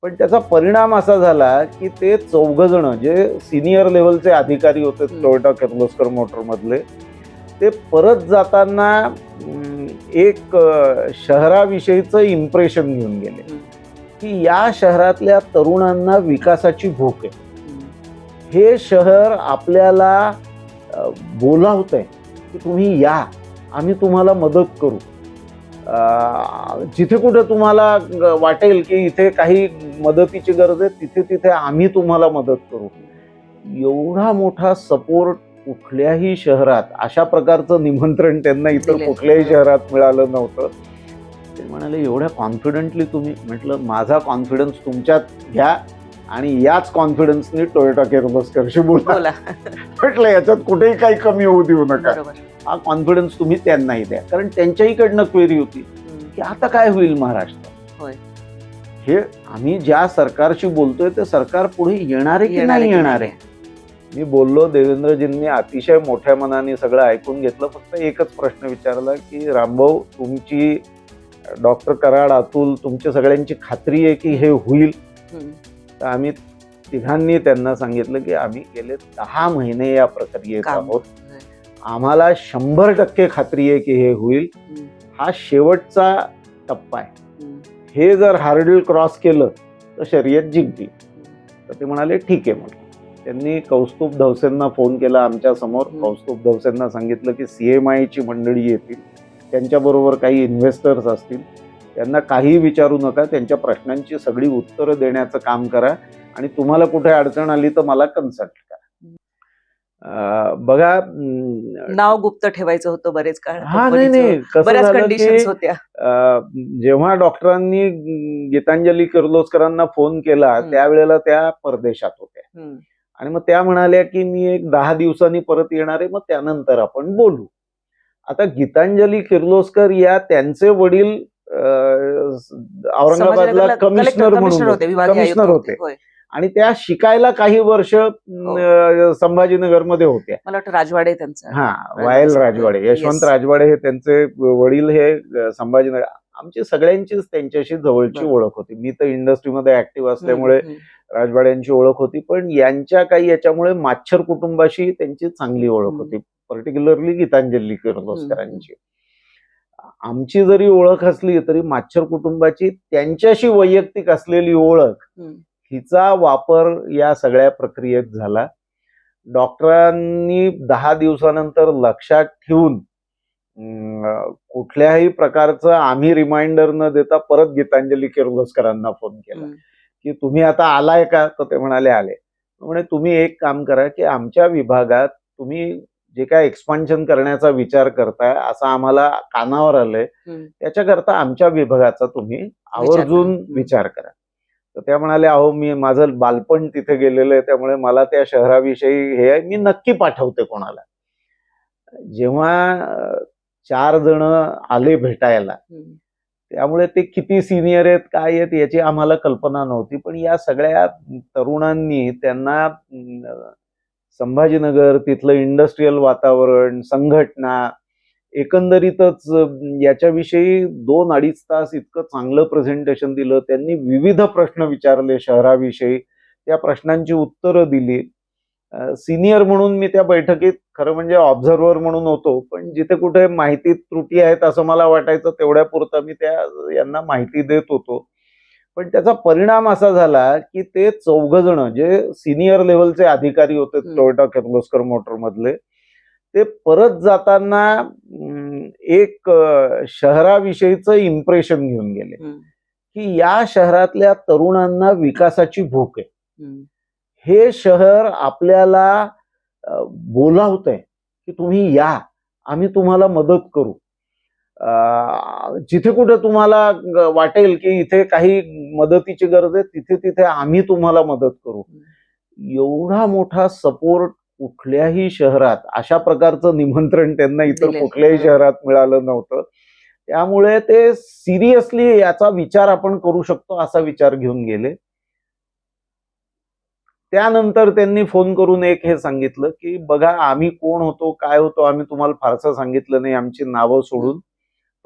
पण त्याचा परिणाम असा झाला की ते 4 जण जे सिनियर लेवलचे अधिकारी होते टोयोटा किर्लोस्कर मोटर मधले, ते परत जाताना एक शहराविषयीचं इम्प्रेशन घेऊन गेले की या शहरातल्या तरुणांना विकासाची भूक आहे. हे शहर आपल्याला बोलावतंय की तुम्ही या, आम्ही तुम्हाला मदत करू. जिथे कुठे तुम्हाला वाटेल की इथे काही मदतीची गरज आहे, तिथे तिथे आम्ही तुम्हाला मदत करू. एवढा मोठा सपोर्ट कुठल्याही शहरात, अशा प्रकारचं निमंत्रण त्यांना इतर कुठल्याही शहरात मिळालं नव्हतं. ते म्हणाले एवढ्या कॉन्फिडंटली तुम्ही. म्हटलं माझा कॉन्फिडन्स तुमच्यात घ्या आणि याच कॉन्फिडन्सनी टोयोटा किर्लोस्करशी बोला. म्हटलं याच्यात कुठेही काही कमी होऊ देऊ नका. हा कॉन्फिडन्स तुम्ही त्यांनाही द्या, कारण त्यांच्याहीकडनं क्वेरी होती की आता काय होईल महाराष्ट्रात. हे आम्ही ज्या सरकारशी बोलतोय ते सरकार पुढे येणार आहे की नाही येणार आहे. मी बोललो, देवेंद्रजींनी अतिशय मोठ्या मनाने सगळं ऐकून घेतलं. फक्त एकच प्रश्न विचारला की रामभाऊ, तुमची डॉक्टर कराड, अतुल, तुमच्या सगळ्यांची खात्री आहे की हे होईल? तर आम्ही तिघांनी त्यांना सांगितलं की आम्ही गेले 10 महिने या प्रक्रियेत आहोत. आम्हाला 100% खात्री आहे की हे होईल. हा शेवटचा टप्पा आहे. हे जर हार्डल क्रॉस केलं तर शर्यत जिंकली. तर ते म्हणाले ठीक आहे. म्हणून त्यांनी कौस्तुभ धवसेंना फोन केला आमच्या समोर. कौस्तुभ धवसेंना सांगितलं की CMI ची मंडळी येतील, त्यांच्याबरोबर काही इन्व्हेस्टर्स असतील, त्यांना काही विचारू नका, त्यांच्या प्रश्नांची सगळी उत्तरं देण्याचं काम करा आणि तुम्हाला कुठे अडचण आली तर मला कन्सल्ट करा. बघा, नाव गुप्त ठेवायचं होतं बरेच काळ. हा नाही, बऱ्याच कंडिशन्स होत्या. जेव्हा डॉक्टरांनी गीतांजली किर्लोस्करांना फोन केला त्यावेळेला त्या परदेशात होत्या आणि मग त्या म्हणाल्या की मी एक 10 दिवसांनी परत येणार आहे, मग त्यानंतर आपण बोलू. आता गीतांजली किर्लोस्कर या त्यांचे वडील औरंगाबादला कमिशनर होते आणि त्या शिकायला काही वर्ष संभाजीनगरमध्ये होत्या. मला वाटतं राजवाडे त्यांचा. वायल राजवाडे, यशवंत राजवाडे हे त्यांचे वडील हे संभाजीनगर. आमची सगळ्यांचीच त्यांच्याशी जवळची ओळख होती. मी तर इंडस्ट्रीमध्ये ऍक्टिव्ह असल्यामुळे राजवाड्यांची ओळख होती, पण यांच्या काही याच्यामुळे माच्छर कुटुंबाशी त्यांची चांगली ओळख होती, पर्टिक्युलरली गीतांजली किर्लोस्करांची. आमची जरी ओळख असली तरी माच्छर कुटुंबाची त्यांच्याशी वैयक्तिक असलेली ओळख, हिचा वापर या सगळ्या प्रक्रियेत झाला. डॉक्टरांनी 10 दिवसानंतर लक्षात ठेवून कुठल्याही प्रकारचं आम्ही रिमाइंडर न देता परत गीतांजली किर्लोस्करांना फोन केला की तुम्ही आता आलाय का? तर ते म्हणाले आले. म्हणजे तुम्ही एक काम करा की आमच्या विभागात तुम्ही जे काय एक्सपान्शन करण्याचा विचार करताय असं आम्हाला कानावर आलंय, त्याच्याकरता आमच्या विभागाचा तुम्ही आवर्जून विचार करा. तर त्या म्हणाले अहो मी माझं बालपण तिथे गेलेलं आहे, त्यामुळे मला त्या शहराविषयी हे मी नक्की पाठवते कोणाला. जेव्हा 4 जण आले भेटायला, त्यामुळे ते किती सिनियर आहेत काय आहेत याची आम्हाला कल्पना नव्हती, पण या सगळ्या तरुणांनी त्यांना संभाजीनगर, तिथलं इंडस्ट्रीयल वातावरण, संघटना, एकंदरीतच याच्याविषयी 2-2.5 तास इतकं चांगलं प्रेझेंटेशन दिलं. त्यांनी विविध प्रश्न विचारले शहराविषयी, त्या प्रश्नांची उत्तरं दिली. सिनियर म्हणून मी त्या बैठकीत खरं म्हणजे ऑब्झर्व्हर म्हणून होतो, पण जिथे कुठे माहिती त्रुटी आहेत असं मला वाटायचं तेवढ्यापुरतं मी यांना माहिती देत होतो. पण त्याचा परिणाम असा झाला की ते 4 जण जे सिनियर लेवलचे अधिकारी होते टोयोटा किर्लोस्कर मोटर मधले, ते परत जाताना एक शहराविषयीचं इम्प्रेशन घेऊन गेले की या शहरातल्या तरुणांना विकासाची भूक आहे. हे शहर आपल्याला बोलावतंय की तुम्ही या, आम्ही तुम्हाला मदत करू. जिथे कुठे तुम्हाला वाटेल की इथे काही मदतीची गरज आहे, तिथे तिथे आम्ही तुम्हाला मदत करू. एवढा मोठा सपोर्ट कुठल्याही शहरात, अशा प्रकारचं निमंत्रण त्यांना इतर कुठल्याही शहरात मिळालं नव्हतं. त्यामुळे ते सिरियसली याचा विचार आपण करू शकतो असा विचार घेऊन गेले. त्यानंतर त्यांनी फोन करून एक हे सांगितलं की बघा आम्ही कोण होतो, काय होतो, आम्ही तुम्हाला फारसं सांगितलं नाही, आमची नावं सोडून,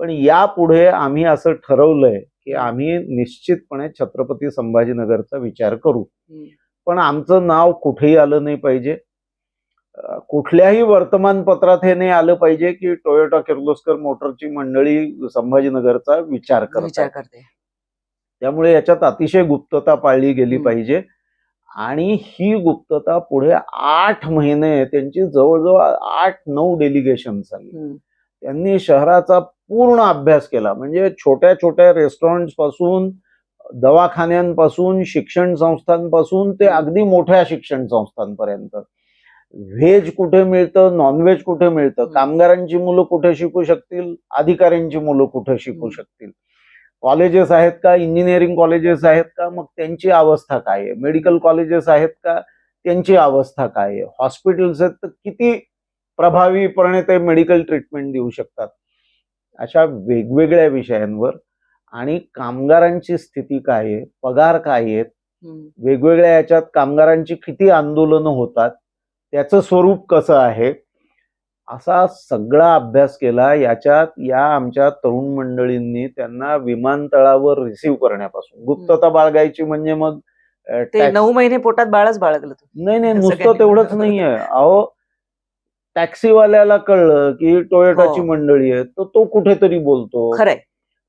पण यापुढे आम्ही असं ठरवलंय की आम्ही निश्चितपणे छत्रपती संभाजीनगरचा विचार करू, हम्म. पण आमचं नाव कुठेही आलं नाही पाहिजे. कुठल्याही वर्तमानपत्रात हे नाही आलं पाहिजे की टोयोटा किर्लोस्कर मोटरची मंडळी संभाजीनगरचा विचार विचार करतात. करते. त्यामुळे याच्यात अतिशय गुप्तता पाळली गेली हम्म. पाहिजे. आणि ही गुप्तता पुढे 8 महिने त्यांची जवळजवळ 8-9 डेलिगेशन्स आली. हम्म. त्यांनी शहराचा पूर्ण अभ्यास केला. म्हणजे छोट्या छोट्या रेस्टॉरंट पासून, दवाखान्यांपासून, शिक्षण संस्थांपासून ते अगदी मोठ्या शिक्षण संस्थांपर्यंत. व्हेज कुठे मिळतं, नॉनव्हेज कुठे मिळतं, कामगारांची मुलं कुठे शिकू शकतील, अधिकाऱ्यांची मुलं कुठे शिकू शकतील, कॉलेजेस आहेत का, इंजिनिअरिंग कॉलेजेस आहेत का, मग त्यांची अवस्था काय आहे, मेडिकल कॉलेजेस आहेत का, त्यांची अवस्था काय आहे, हॉस्पिटल्स आहेत तर किती प्रभावीपणे ते मेडिकल ट्रीटमेंट देऊ शकतात, अशा वेगवेगळ्या विषयांवर. आणि कामगारांची स्थिती काय आहे, पगार काय आहेत, वेगवेगळ्या याच्यात कामगारांची किती आंदोलनं होतात, त्याचं स्वरूप कसं आहे, असा सगळा अभ्यास केला. याच्यात या आमच्या तरुण मंडळींनी त्यांना विमानतळावर रिसीव्ह करण्यापासून, गुप्तता बाळगायची म्हणजे मग ते 9 महिने पोटात बाळच बाळगलं तू. नाही असं नुसतं काही. तेवढंच नाहीये. अहो, टॅक्सीवाल्याला कळलं की टोयोटाची हो. मंडळी आहे, तर तो कुठेतरी बोलतो. खरंय.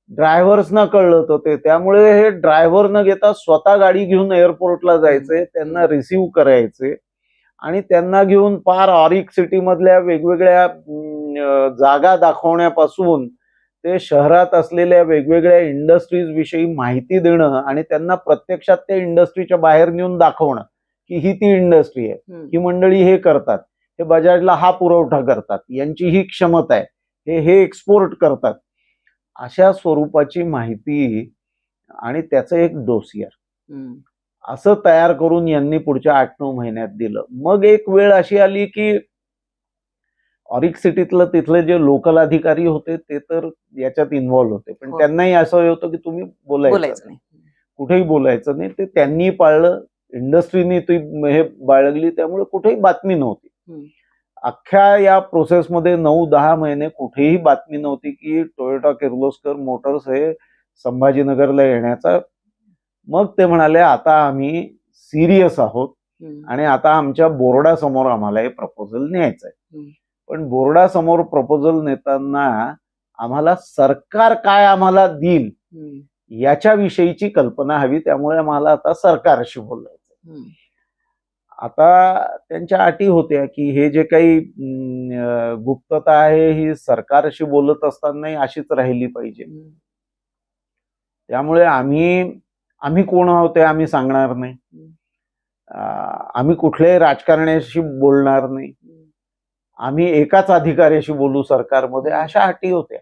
ड्रायव्हर्सना कळलं तर ते, त्यामुळे हे ड्रायव्हर न घेता स्वतः गाडी घेऊन एअरपोर्टला जायचे, त्यांना रिसीव्ह करायचे आणि त्यांना घेऊन पार ऑरिक सिटी मधल्या वेगवेगळ्या जागा दाखवण्यापासून ते शहरात असलेल्या वेगवेगळ्या इंडस्ट्रीज विषयी माहिती देणं आणि त्यांना प्रत्यक्षात त्या इंडस्ट्रीच्या बाहेर नेऊन दाखवणं की ही ती इंडस्ट्री आहे, ही मंडळी हे करतात, हे बजाजला हा पुरवठा करतात, यांची ही क्षमता आहे, हे एक्सपोर्ट करतात, अशा स्वरूपाची माहिती आणि त्याचं एक डोसियर असं तयार करून यांनी पुढच्या 8-9 महिन्यात दिलं. मग एक वेळ अशी आली की ऑरिक सिटीतलं तिथले जे लोकल अधिकारी होते ते तर याच्यात इन्व्हॉल्व्ह होते, पण त्यांनाही असं होतं की तुम्ही बोलायचं नाही, कुठेही बोलायचं नाही. ते त्यांनी पाळलं, इंडस्ट्रीने ती हे बाळगली, त्यामुळे कुठेही बातमी नव्हती. अख्ख्या या प्रोसेसमध्ये 9-10 महिने कुठेही बातमी नव्हती की टोयोटा किर्लोस्कर मोटर्स हे संभाजीनगरला येण्याचा. मग ते म्हणाले आता आम्ही सिरियस आहोत आणि आता आमच्या बोर्डासमोर आम्हाला हे प्रपोजल न्यायचं आहे. पण बोर्डासमोर प्रपोजल नेताना आम्हाला सरकार काय आम्हाला देईल याच्याविषयीची कल्पना हवी, त्यामुळे आम्हाला आता सरकारशी बोलायचं. आता त्यांच्या अटी होत्या की हे जे काही गुप्तता आहे ही सरकारशी बोलत असतानाही अशीच राहिली पाहिजे. त्यामुळे आम्ही कोण आहोत ते आम्ही सांगणार नाही, आम्ही कुठल्याही राजकारण्याशी बोलणार नाही, आम्ही एकाच अधिकाऱ्याशी बोलू सरकारमध्ये, अशा अटी होत्या.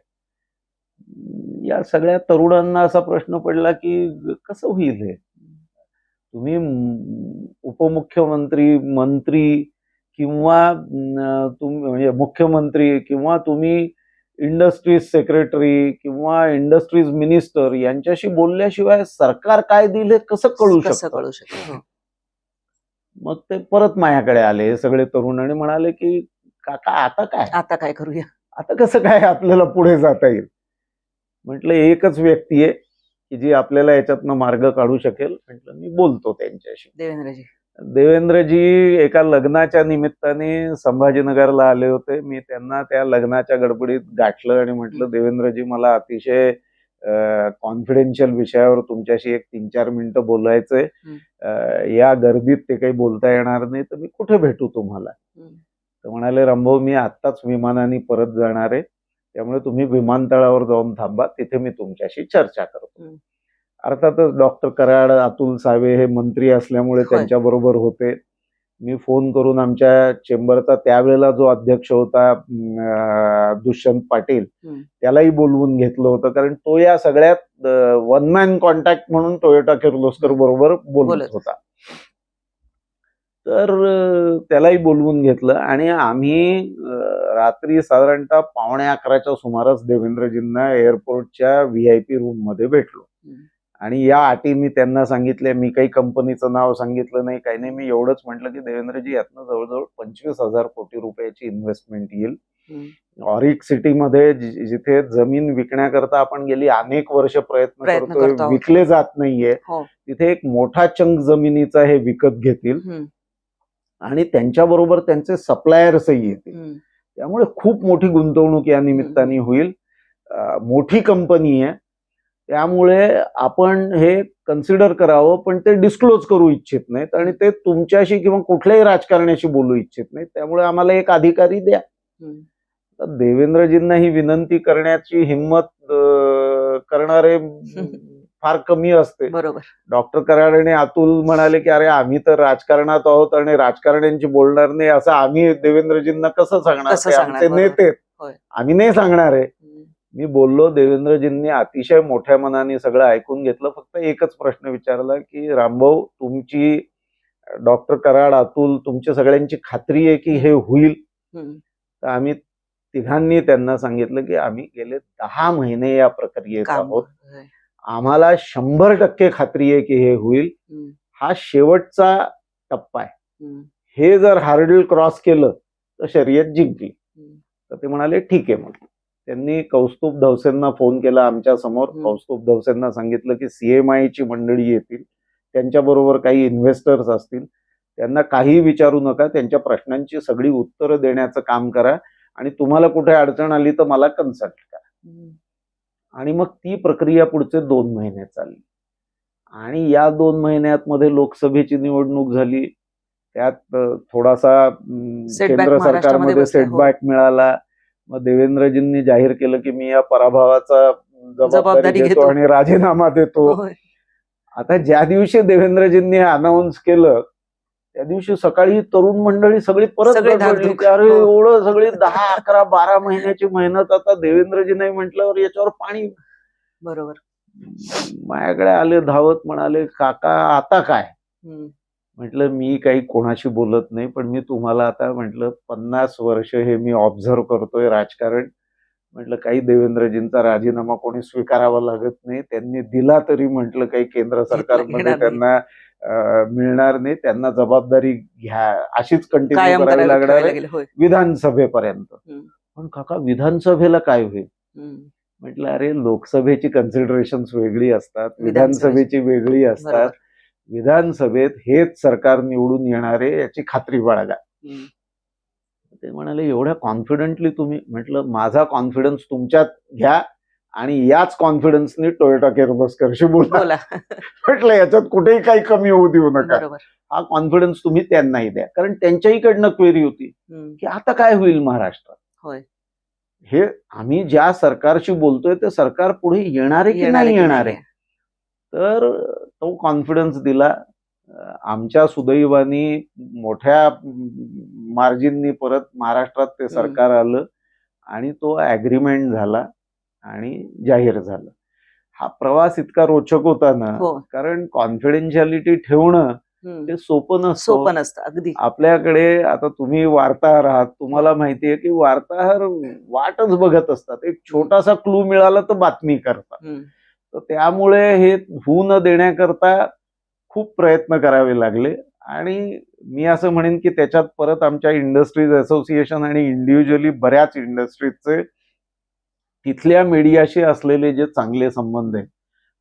या सगळ्या तरुणांना असा प्रश्न पडला की कसं होईल हे, तुम्ही उपमुख्यमंत्री, मंत्री किंवा तुम्ही म्हणजे मुख्यमंत्री किंवा तुम्ही इंडस्ट्रीज सेक्रेटरी किंवा इंडस्ट्रीज मिनिस्टर यांच्याशी बोलल्याशिवाय सरकार काय देईल हे कसं कळू शकतं. मग ते परत माझ्याकडे आले सगळे तरुण आणि म्हणाले की काका आता काय करूया, आता कसं काय आपल्याला पुढे जाता येईल. म्हटलं एकच व्यक्ती आहे की जी आपल्याला याच्यातनं मार्ग काढू शकेल. म्हटलं मी बोलतो त्यांच्याशी. देवेंद्रजी एका लग्नाच्या निमित्ताने संभाजीनगरला आले होते. मी त्यांना त्या लग्नाच्या गडबडीत गाठलं आणि म्हटलं देवेंद्रजी मला अतिशय कॉन्फिडेन्शियल विषयावर तुमच्याशी एक 3-4 मिनिटं बोलायचंय, या गर्दीत ते काही बोलता येणार नाही, तर मी कुठे भेटू तुम्हाला. तर म्हणाले रामभाऊ मी आत्ताच विमानाने परत जाणार आहे, त्यामुळे तुम्ही विमानतळावर जाऊन थांबा, तिथे मी तुमच्याशी चर्चा करतो. अर्थातच डॉक्टर कराड, अतुल सावे हे मंत्री असल्यामुळे त्यांच्या बरोबर होते. मी फोन करून आमच्या चेंबरचा त्यावेळेला जो अध्यक्ष होता दुष्यंत पाटील त्यालाही बोलवून घेतलं होतं, कारण तो या सगळ्यात वन मॅन कॉन्टॅक्ट म्हणून टोयोटा किर्लोस्कर बरोबर बोलत होता. तर त्यालाही बोलवून घेतलं आणि आम्ही रात्री साधारणतः 11:15च्या सुमारास देवेंद्रजींना एअरपोर्टच्या VIP रूम मध्ये भेटलो. आणि या अटी मी त्यांना सांगितल्या. मी काही कंपनीचं नाव सांगितलं नाही, काही नाही. मी एवढंच म्हटलं की देवेंद्रजी यातनं जवळजवळ 25,000 कोटी रुपयाची इन्व्हेस्टमेंट येईल. ऑरिक सिटीमध्ये जिथे जमीन विकण्याकरता आपण गेली अनेक वर्ष प्रयत्न प्रयत्न करतोय, करतो आहोत. विकले जात नाहीये, हो. तिथे एक मोठा चंक जमिनीचा हे विकत घेतील हम्म, आणि त्यांच्याबरोबर त्यांचे सप्लायर्सही येतील. हम्म, त्यामुळे खूप मोठी गुंतवणूक या निमित्ताने होईल. मोठी कंपनी आहे, त्यामुळे आपण हे कन्सिडर करावं, पण ते डिस्क्लोज करू इच्छित नाहीत आणि ते तुमच्याशी किंवा कुठल्याही राजकारण्याशी बोलू इच्छित नाहीत. त्यामुळे आम्हाला एक अधिकारी द्या. हम्म. तर देवेंद्रजींना ही विनंती करण्याची हिंमत करणारे फार कमी असते. बरोबर. डॉक्टर कराड आणि अतुल म्हणाले की अरे आम्ही तर राजकारणात आहोत आणि राजकारण्यांची बोलणार नाही, असं आम्ही देवेंद्रजींना कसं सांगणार, कसं ते सांगणार, आमचे बरोबर. नेते, होय. आम्ही नाही सांगणार आहे. हम्म, मी बोललो, देवेंद्रजींनी अतिशय मोठ्या मनाने सगळं ऐकून घेतलं. फक्त एकच प्रश्न विचारला की रामभाऊ, तुमची, डॉक्टर कराड, अतुल, तुमच्या सगळ्यांची खात्री आहे की हे होईल? हम्म, तर आम्ही तिघांनी त्यांना सांगितलं की आम्ही गेले 10 महिने या प्रक्रियेत काम. आहोत, होय. आम्हाला 100% खात्री आहे की हे होईल. हम्म, हा शेवटचा टप्पा आहे, हम्म, हे जर हार्डल क्रॉस केलं तर शर्यत जिंकली. हम्म. तर ते म्हणाले ठीक आहे. मग त्यांनी कौस्तुभ धवसेंना फोन केला आमच्या समोर. कौस्तुभ धवसेंना सांगितलं की CMI ची मंडळी येतील, त्यांच्याबरोबर काही इन्व्हेस्टर्स असतील, त्यांना काही विचारू नका, त्यांच्या प्रश्नांची सगळी उत्तरं देण्याचं काम करा आणि तुम्हाला कुठे अडचण आली तर मला कन्सल्ट करा. हम्म. आणि मग ती प्रक्रिया पुढचे 2 महिने चालली आणि या 2 महिन्यात मध्ये लोकसभेची निवडणूक झाली. त्यात थोडासा केंद्र महाराष्ट्रामध्ये सरकारमध्ये बसला, हो. सेटबॅक मिळाला. मग देवेंद्रजींनी जाहीर केलं की मी या पराभवाचा जबाबदारी घेतो घेतो. आणि राजीनामा देतो. होय. आता ज्या दिवशी देवेंद्रजींनी अनाऊन्स केलं त्या दिवशी सकाळी तरुण मंडळी सगळी परत सगळी गडबडली धाकधूक. की अरे हो. एवढं सगळी 10, 11, 12 महिन्याची मेहनत आता देवेंद्रजी नाही म्हटल्यावर याच्यावर पाणी. बरोबर. माझ्याकडे आले धावत, म्हणाले काका आता काय? हम्म, म्हटलं मी काही कोणाशी बोलत नाही, पण मी तुम्हाला आता म्हटलं 50 वर्ष हे मी ऑब्झर्व करतोय राजकारण. म्हटलं काही देवेंद्रजींचा राजीनामा कोणी स्वीकारावा लागत नाही, त्यांनी दिला तरी म्हटलं काही केंद्र सरकारमध्ये घेणार नाही. त्यांना मिळणार नाही, त्यांना जबाबदारी घ्या अशीच कंटिन्यू कायम करावी करावी लागणार ठेवायला आहे लागेल. होय. विधानसभेपर्यंत. हम्म, पण काका विधानसभेला काय होईल? हम्म. म्हटलं अरे लोकसभेची कन्सिडरेशन्स वेगळी असतात, विधानसभेची विधानसभेची वेगळी असतात. बरोबर. विधानसभेत हेच सरकार निवडून येणारे याची खात्री बाळगा. हम्म. ते म्हणाले एवढ्या कॉन्फिडंटली तुम्ही? म्हटलं माझा कॉन्फिडन्स तुमच्यात घ्या आणि याच कॉन्फिडन्सनी टोयोटा किर्लोस्करशी बोला. बोला. म्हटलं याच्यात कुठेही काही कमी होऊ देऊ नका. बरोबर. हा कॉन्फिडन्स तुम्ही त्यांनाही द्या, कारण त्यांच्याहीकडनं क्वेरी होती हम्म, की आता काय होईल महाराष्ट्रात. होय. हे आम्ही ज्या सरकारशी बोलतोय ते सरकार पुढे येणार आहे की नाही की येणार आहे. नाहीये. तर तो कॉन्फिडन्स दिला. आमच्या सुदैवानी मोठ्या मार्जिननी परत महाराष्ट्रात ते सरकार आलं आणि तो ऍग्रीमेंट झाला आणि जाहीर झालं. हा प्रवास इतका रोचक होता ना, हो. कारण कॉन्फिडेन्शियालिटी ठेवणं हम्म. ते सोपं नसतं. सोपं नसतं अगदी. आपल्याकडे आता तुम्ही वार्ताहर आहात, तुम्हाला माहितीये की वार्ताहर वाटच बघत असतात, एक छोटासा क्लू मिळाला तर बातमी करतात. हम्म, तर त्यामुळे हे होऊ न देण्याकरता खूप प्रयत्न करावे लागले आणि मी असं म्हणेन की त्याच्यात परत आमच्या इंडस्ट्रीज असोसिएशन आणि इंडिव्हिज्युअली बऱ्याच इंडस्ट्रीजचे तिथल्या मीडियाशी असलेले जे चांगले संबंध आहेत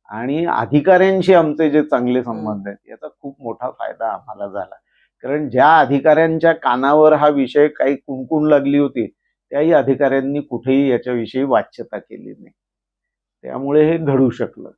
आणि अधिकाऱ्यांशी आमचे जे चांगले संबंध आहेत याचा खूप मोठा फायदा आम्हाला झाला. कारण ज्या अधिकाऱ्यांच्या कानावर हा विषय काही कुणकुण लागली होती त्याही अधिकाऱ्यांनी कुठेही याच्याविषयी वाच्यता केली नाही. त्यामुळे हे घडू शकलं.